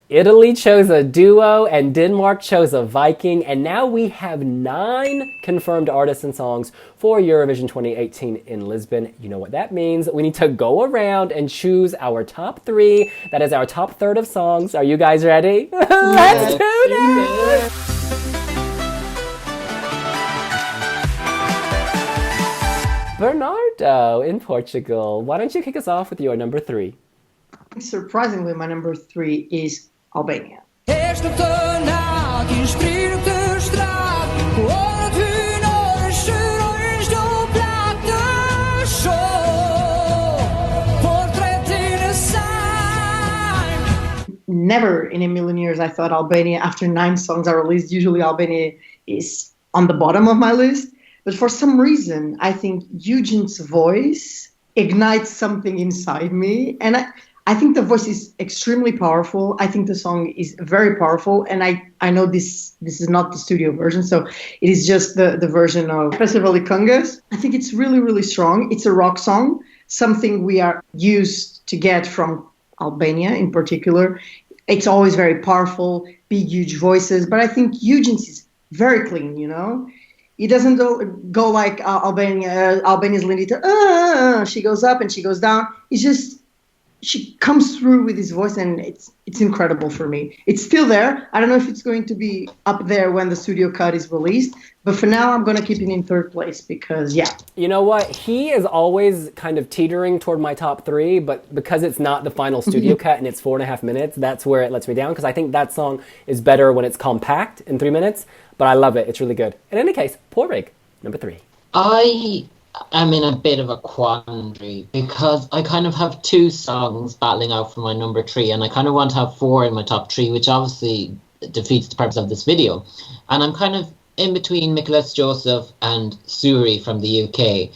Italy chose a duo and Denmark chose a Viking, and now we have 9 confirmed artists and songs for Eurovision 2018 in Lisbon. You know what that means. We need to go around and choose our top 3. That is our top third of songs. Are you guys ready? Let's do this! Bernardo in Portugal, why don't you kick us off with your number 3? Surprisingly, my number 3 is Albania. Never in a million years I thought Albania, after 9 songs are released, usually Albania is on the bottom of my list. But for some reason, I think Eugen's voice ignites something inside me. And I think the voice is extremely powerful. I think the song is very powerful. And I know this is not the studio version, so it is just the version of Festival Congas. I think it's really, really strong. It's a rock song, something we are used to get from Albania in particular. It's always very powerful, big, huge voices. But I think Eugen's is very clean, you know? It doesn't go like Albania's Lindita. She goes up and she goes down. It's just, she comes through with his voice, and it's incredible for me. It's still there. I don't know if it's going to be up there when the studio cut is released, but for now I'm going to keep it in 3rd place because, yeah. You know what? He is always kind of teetering toward my top 3, but because it's not the final studio cut and it's 4.5 minutes, that's where it lets me down, because I think that song is better when it's compact in 3 minutes, but I love it. It's really good. In any case, Porrig, number 3. I'm in a bit of a quandary because I kind of have 2 songs battling out for my number 3, and I kind of want to have 4 in my top 3, which obviously defeats the purpose of this video. And I'm kind of in between Nicholas Joseph and Suri from the UK.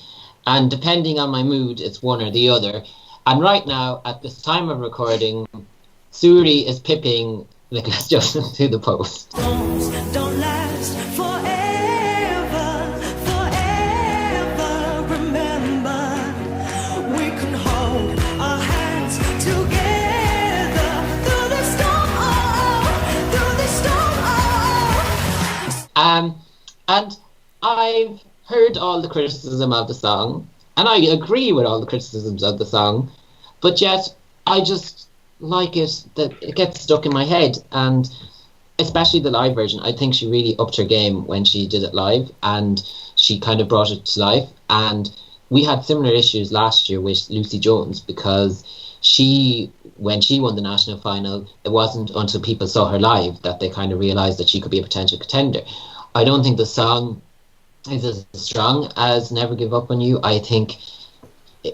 And depending on my mood, it's one or the other. And right now, at this time of recording, Suri is pipping Nicholas Joseph to the post. Don't last forever. And I've heard all the criticism of the song, and I agree with all the criticisms of the song, but yet I just like it, that it gets stuck in my head, and especially the live version. I think she really upped her game when she did it live, and she kind of brought it to life. And we had similar issues last year with Lucy Jones, because when she won the national final, it wasn't until people saw her live that they kind of realised that she could be a potential contender. I don't think the song is as strong as Never Give Up On You. I think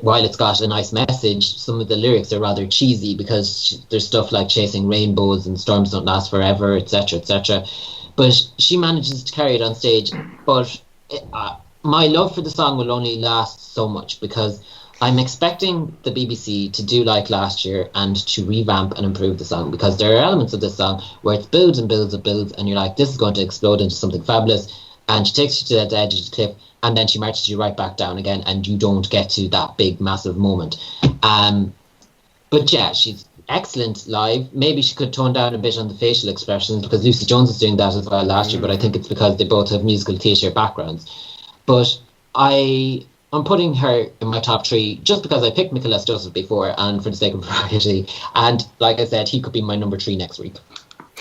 while it's got a nice message, some of the lyrics are rather cheesy, because there's stuff like chasing rainbows and storms don't last forever, etc., etc. But she manages to carry it on stage. But my love for the song will only last so much, because I'm expecting the BBC to do like last year and to revamp and improve the song, because there are elements of this song where it builds and builds and builds, and you're like, this is going to explode into something fabulous, and she takes you to the edge of the cliff, and then she marches you right back down again, and you don't get to that big, massive moment. But yeah, she's excellent live. Maybe she could tone down a bit on the facial expressions, because Lucy Jones was doing that as well last year, but I think it's because they both have musical theatre backgrounds. But I'm putting her in my top 3 just because I picked Nicholas Joseph before, and for the sake of variety. And like I said, he could be my number 3 next week.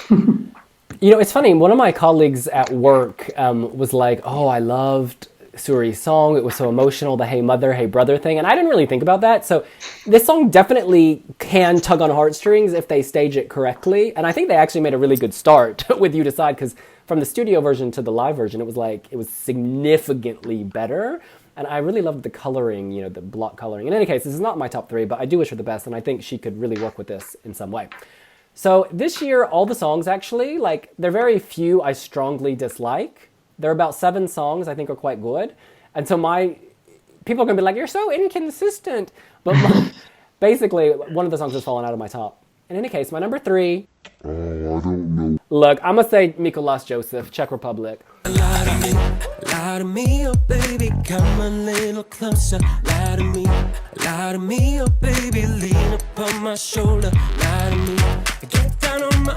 You know, it's funny. One of my colleagues at work was like, oh, I loved Suri's song. It was so emotional, the Hey Mother, Hey Brother thing. And I didn't really think about that. So this song definitely can tug on heartstrings if they stage it correctly. And I think they actually made a really good start with You Decide, because from the studio version to the live version, it was significantly better. And I really loved the coloring, you know, the block coloring. In any case, this is not my top 3, but I do wish her the best, and I think she could really work with this in some way. So this year, all the songs actually, like, there are very few I strongly dislike. There are about 7 songs I think are quite good. And so people are going to be like, you're so inconsistent. But basically, one of the songs has fallen out of my top. In any case, my number 3. I don't know. Look, I'm going to say Mikolas Joseph, Czech Republic. Lie to me, oh baby, come a little closer. Lie to me, oh baby, lean upon my shoulder. Lie to me, get down on my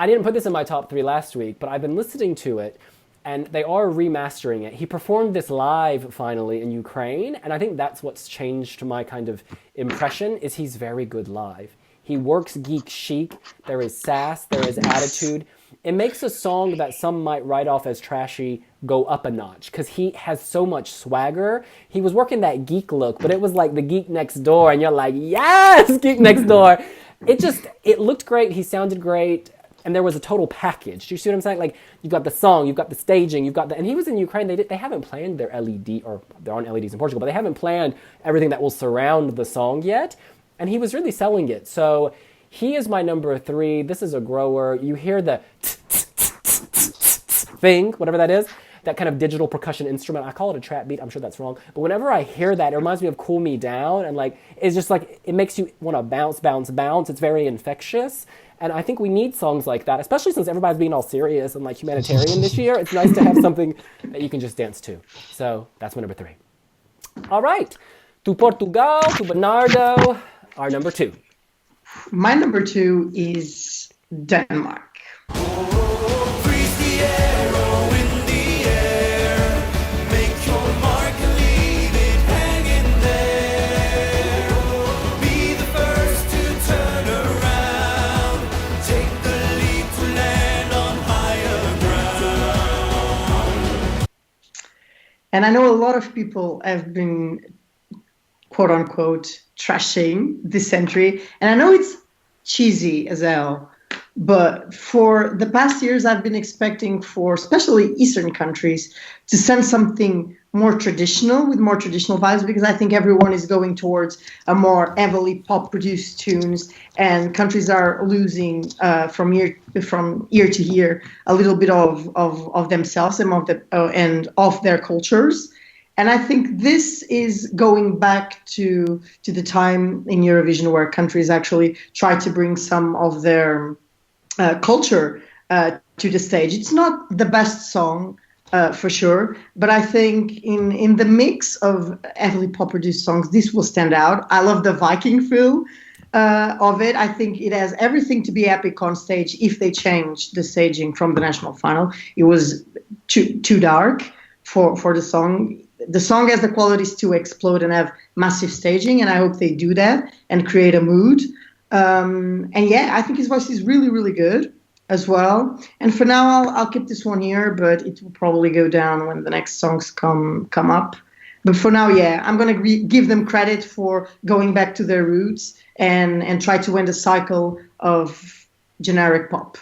I didn't put this in my top 3 last week, but I've been listening to it, and they are remastering it. He performed this live finally in Ukraine, and I think that's what's changed my kind of impression, is he's very good live. He works geek chic. There is sass. There is attitude. It makes a song that some might write off as trashy go up a notch because he has so much swagger. He was working that geek look, but it was like the geek next door, and you're like, yes, geek next door. It looked great. He sounded great. And there was a total package. Do you see what I'm saying? Like, you've got the song, you've got the staging, and he was in Ukraine. They haven't planned their LED, or there aren't LEDs in Portugal, but they haven't planned everything that will surround the song yet. And he was really selling it. So he is my number 3. This is a grower. You hear the thing, whatever that is, that kind of digital percussion instrument. I call it a trap beat. I'm sure that's wrong. But whenever I hear that, it reminds me of Cool Me Down. And like, it's just like, it makes you want to bounce, bounce, bounce. It's very infectious. And I think we need songs like that, especially since everybody's being all serious and like humanitarian this year. It's nice to have something that you can just dance to. So that's my number 3. All right. To Portugal, to Bernardo, our number 2. My number 2 is Denmark. And I know a lot of people have been, quote unquote, trashing this entry. And I know it's cheesy as hell. But for the past years, I've been expecting for especially Eastern countries to send something more traditional, with more traditional vibes, because I think everyone is going towards a more heavily pop-produced tunes, and countries are losing from year to year a little bit of themselves and of their cultures. And I think this is going back to the time in Eurovision where countries actually try to bring some of their culture to the stage. It's not the best song for sure, but I think in the mix of heavily pop-produced songs, this will stand out. I love the Viking feel of it. I think it has everything to be epic on stage. If they change the staging from the national final, it was too dark for the song. The song has the qualities to explode and have massive staging, and I hope they do that and create a mood. And yeah, I think his voice is really, really good as well. And for now, I'll keep this one here, but it will probably go down when the next songs come up. But for now, yeah, I'm going to give them credit for going back to their roots and try to end a cycle of generic pop.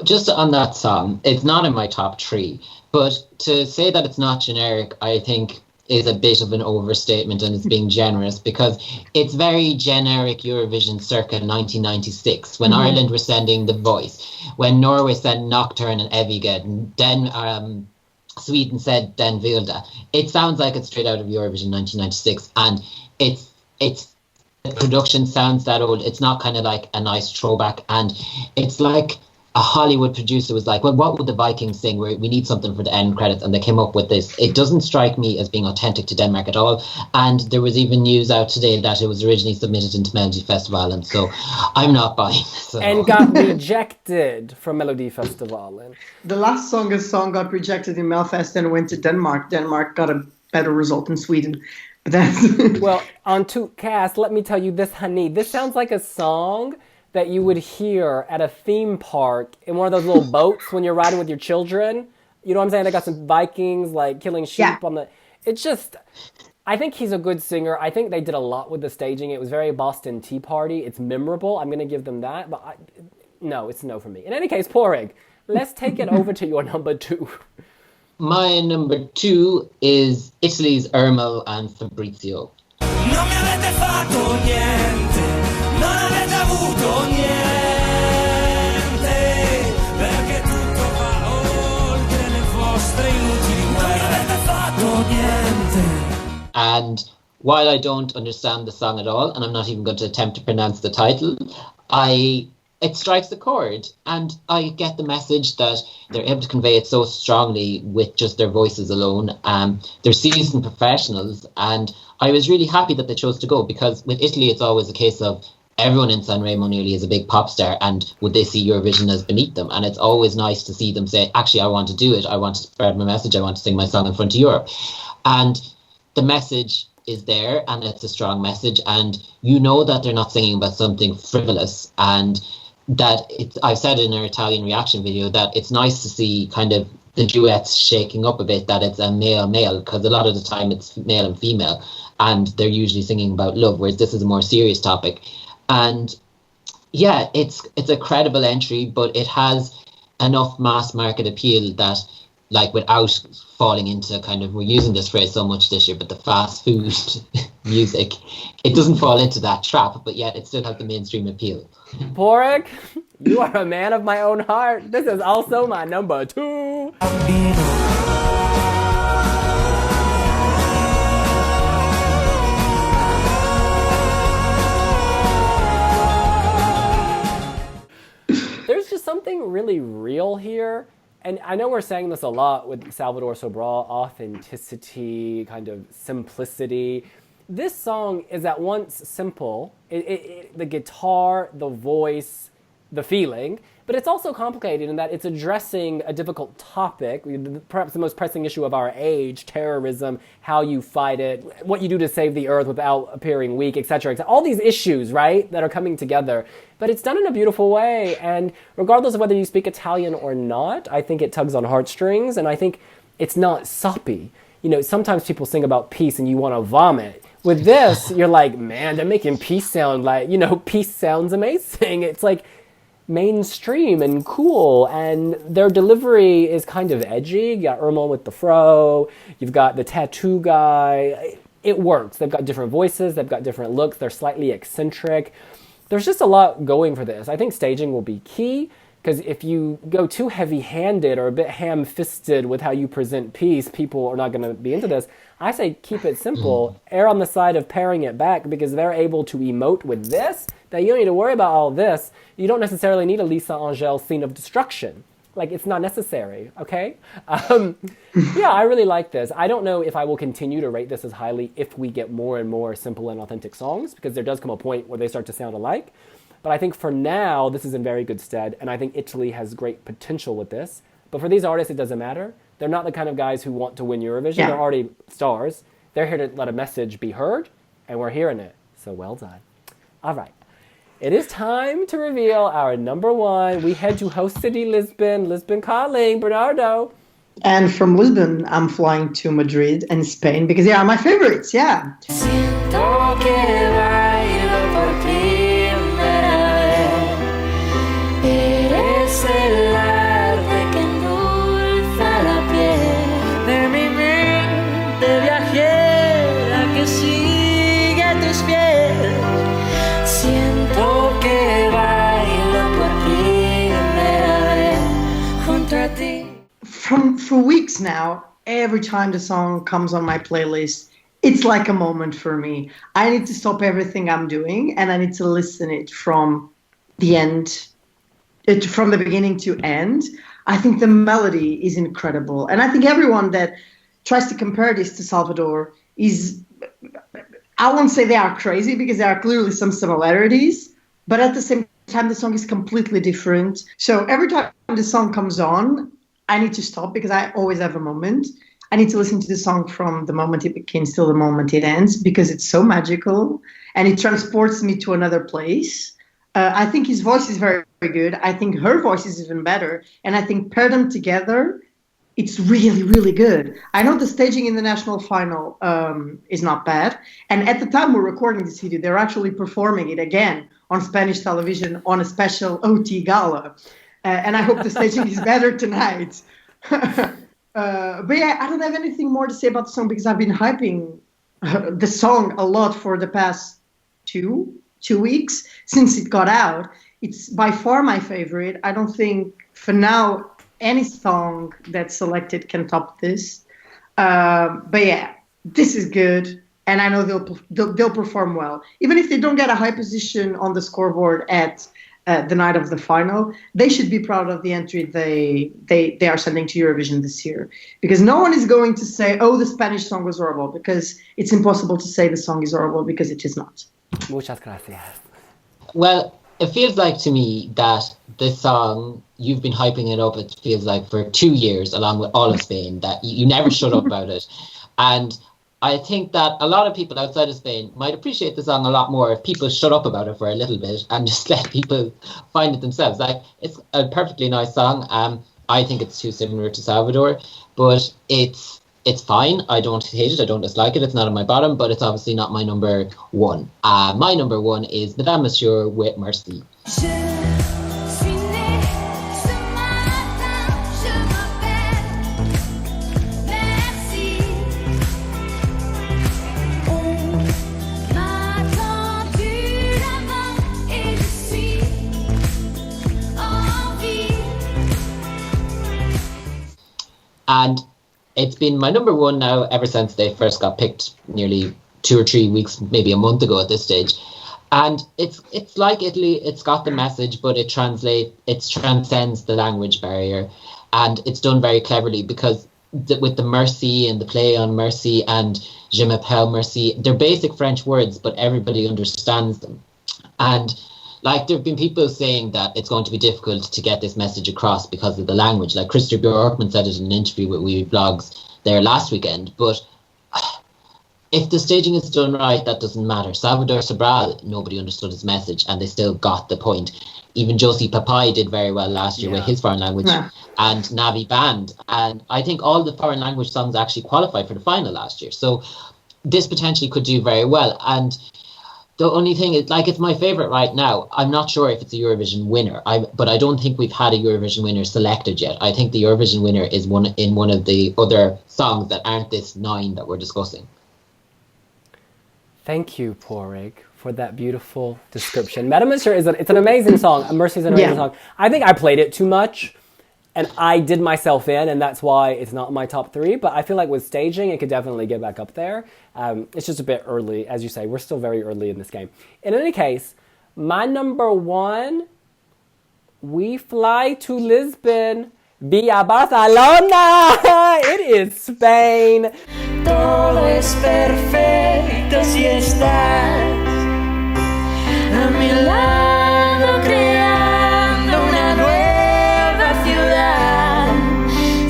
Just on that song, it's not in my top 3, but to say that it's not generic, I think is a bit of an overstatement, and it's being generous, because it's very generic Eurovision circa 1996, when Ireland were sending The Voice, when Norway sent Nocturne and Eviga, and then Sweden said Den Vilda. It sounds like it's straight out of Eurovision 1996, and it's the production sounds that old. It's not kind of like a nice throwback, and it's like a Hollywood producer was like, well, what would the Vikings sing? We need something for the end credits, and they came up with this. It doesn't strike me as being authentic to Denmark at all, and there was even news out today that it was originally submitted into Melody Festival, and so I'm not buying this at and all. got rejected from Melody Festival. The last song got rejected in Melfest and went to Denmark. Denmark got a better result than Sweden. But that's Well, on to Cast, let me tell you this, honey. This sounds like a song that you would hear at a theme park in one of those little boats when you're riding with your children. You know what I'm saying? They got some Vikings like killing sheep on the... It's just... I think he's a good singer. I think they did a lot with the staging. It was very Boston Tea Party. It's memorable. I'm going to give them that. But no, it's no for me. In any case, Porig, let's take it over to your number 2. My number 2 is Italy's Ermal and Fabrizio. Non mi avete fatto niente, non avete avuto niente, perché tutto va oltre le vostre inutili guerre. Non avete fatto niente. And while I don't understand the song at all, and I'm not even going to attempt to pronounce the title, it strikes a chord, and I get the message that they're able to convey it so strongly with just their voices alone. They're seasoned professionals, and I was really happy that they chose to go, because with Italy it's always a case of everyone in Sanremo nearly is a big pop star, and would they see Eurovision as beneath them? And it's always nice to see them say, actually, I want to do it. I want to spread my message. I want to sing my song in front of Europe. And the message is there, and it's a strong message, and you know that they're not singing about something frivolous, and that I've said in our Italian reaction video that it's nice to see kind of the duets shaking up a bit, that it's a male, because a lot of the time it's male and female, and they're usually singing about love, whereas this is a more serious topic. And yeah, it's a credible entry, but it has enough mass market appeal that, like, without falling into kind of, we're using this phrase so much this year, but the fast food music, it doesn't fall into that trap, but yet it still has the mainstream appeal. Porrick, you are a man of my own heart. This is also my number 2. There's just something really real here. And I know we're saying this a lot with Salvador Sobral, authenticity, kind of simplicity. This song is at once simple, the guitar, the voice, the feeling, but it's also complicated in that it's addressing a difficult topic, perhaps the most pressing issue of our age, terrorism, how you fight it, what you do to save the earth without appearing weak, etc. All these issues, right, that are coming together. But it's done in a beautiful way, and regardless of whether you speak Italian or not, I think it tugs on heartstrings, and I think it's not soppy. You know, sometimes people sing about peace and you want to vomit. With this, you're like, man, they're making peace sound like, peace sounds amazing. It's like mainstream and cool, and their delivery is kind of edgy. You got Irma with the fro, you've got the tattoo guy. It works. They've got different voices, they've got different looks, they're slightly eccentric. There's just a lot going for this. I think staging will be key, because if you go too heavy-handed or a bit ham-fisted with how you present peace, people are not going to be into this. I say keep it simple. Err on the side of paring it back, because they're able to emote with this, that you don't need to worry about all this. You don't necessarily need a Lisa Angel scene of destruction. Like, it's not necessary, okay? Yeah, I really like this. I don't know if I will continue to rate this as highly if we get more and more simple and authentic songs, because there does come a point where they start to sound alike. But I think for now, this is in very good stead, and I think Italy has great potential with this. But for these artists, it doesn't matter. They're not the kind of guys who want to win Eurovision. Yeah. They're already stars. They're here to let a message be heard, and we're hearing it. So well done. All right. It is time to reveal our number 1. We head to host city Lisbon. Lisbon calling. Bernardo. And from Lisbon, I'm flying to Madrid and Spain, because they are my favorites, yeah. For weeks now, every time the song comes on my playlist, it's like a moment for me. I need to stop everything I'm doing, and I need to listen it from the end, from the beginning to end. I think the melody is incredible. And I think everyone that tries to compare this to Salvador is, I won't say they are crazy, because there are clearly some similarities, but at the same time, the song is completely different. So every time the song comes on, I need to stop, because I always have a moment. I need to listen to the song from the moment it begins till the moment it ends, because it's so magical and it transports me to another place. I think his voice is very, very good. I think her voice is even better. And I think pair them together, it's really, really good. I know the staging in the national final is not bad. And at the time we're recording this video, they're actually performing it again on Spanish television on a special OT gala. And I hope the staging is better tonight. But yeah, I don't have anything more to say about the song, because I've been hyping the song a lot for the past two weeks since it got out. It's by far my favorite. I don't think for now any song that's selected can top this. But yeah, this is good, and I know they'll perform well. Even if they don't get a high position on the scoreboard at the night of the final, they should be proud of the entry they are sending to Eurovision this year. Because no one is going to say, oh, the Spanish song was horrible, because it's impossible to say the song is horrible, because it is not. Muchas gracias. Well, it feels like to me that this song, you've been hyping it up, it feels like, for 2 years, along with all of Spain, that you never shut up about it. And I think that a lot of people outside of Spain might appreciate the song a lot more if people shut up about it for a little bit and just let people find it themselves. Like, it's a perfectly nice song. I think it's too similar to Salvador, but it's fine. I don't hate it. I don't dislike it. It's not on my bottom, but it's obviously not my number one. My number one is Madame Monsieur with Mercy. And it's been my number one now ever since they first got picked nearly 2 or 3 weeks, maybe a month ago at this stage. And it's like Italy. It's got the message, but it transcends the language barrier, and it's done very cleverly because with the mercy and the play on mercy and je m'appelle merci, they're basic French words, but everybody understands them. And like, there have been people saying that it's going to be difficult to get this message across because of the language. Like, Christer Bjorkman said it in an interview with wiwibloggs there last weekend. But if the staging is done right, that doesn't matter. Salvador Sobral, nobody understood his message, and they still got the point. Even Josie Papai did very well last year with his foreign language and Navi Band. And I think all the foreign language songs actually qualified for the final last year. So this potentially could do very well. And the only thing is, like, it's my favourite right now. I'm not sure if it's a Eurovision winner, but I don't think we've had a Eurovision winner selected yet. I think the Eurovision winner is one of the other songs that aren't this 9 that we're discussing. Thank you, Porig, for that beautiful description. Madame Monsieur it's an amazing song. Mercy's an amazing song. I think I played it too much, and I did myself in, and that's why it's not in my top 3. But I feel like with staging, it could definitely get back up there. It's just a bit early, as you say. We're still very early in this game. In any case, my number 1, We Fly to Lisbon via Barcelona. It is Spain. Todo es perfecto si estás a mi lado creando una nueva ciudad.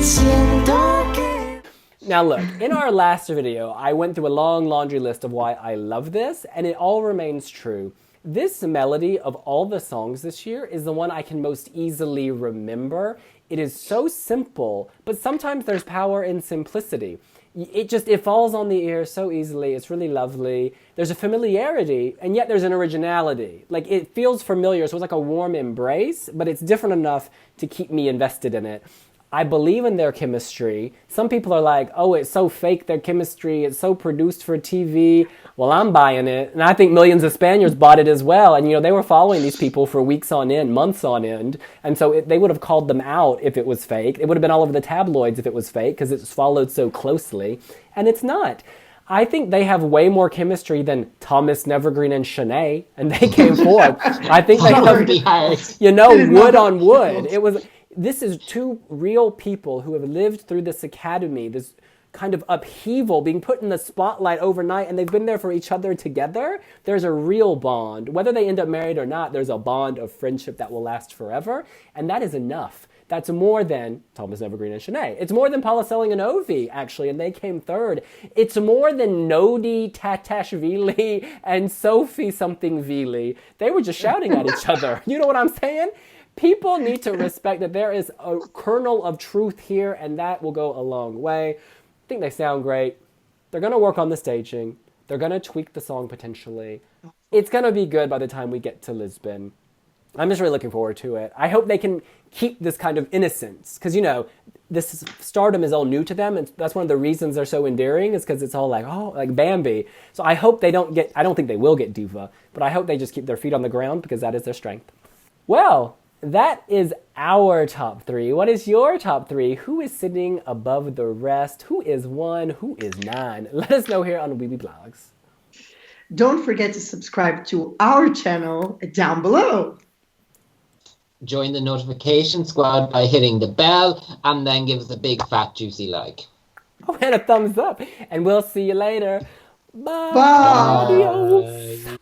Siento que... Now look, in our last video, I went through a long laundry list of why I love this, and it all remains true. This melody of all the songs this year is the one I can most easily remember. It is so simple, but sometimes there's power in simplicity. It falls on the ear so easily. It's really lovely. There's a familiarity, and yet there's an originality. Like, it feels familiar, so it's like a warm embrace, but it's different enough to keep me invested in it. I believe in their chemistry. Some people are like, oh, it's so fake, their chemistry. It's so produced for TV. Well, I'm buying it. And I think millions of Spaniards bought it as well. And, they were following these people for weeks on end, months on end. And so they would have called them out if it was fake. It would have been all over the tabloids if it was fake, because it's followed so closely. And it's not. I think they have way more chemistry than Thomas Nevergreen and Shanae, and they came forward. I think they have, wood on wood. This is 2 real people who have lived through this academy, this kind of upheaval, being put in the spotlight overnight, and they've been there for each other together. There's a real bond. Whether they end up married or not, there's a bond of friendship that will last forever, and that is enough. That's more than Thomas Evergreen and Shanae. It's more than Paula Selling and Ovi, actually, and they came 3rd. It's more than Nodi Tatashvili and Sophie something Vili. They were just shouting at each other. You know what I'm saying? People need to respect that there is a kernel of truth here, and that will go a long way. I think they sound great. They're going to work on the staging. They're going to tweak the song potentially. It's going to be good by the time we get to Lisbon. I'm just really looking forward to it. I hope they can keep this kind of innocence, because, this stardom is all new to them, and that's one of the reasons they're so endearing, is because it's all like, oh, like Bambi. So I hope I don't think they will get diva, but I hope they just keep their feet on the ground, because that is their strength. Well, that is our top 3. What is your top 3? Who is sitting above the rest? Who is 1? Who is 9? Let us know here on wiwibloggs. Don't forget to subscribe to our channel down below. Join the notification squad by hitting the bell, and then give us a big fat juicy like. Oh, and a thumbs up. And we'll see you later. Bye. Bye. Adios.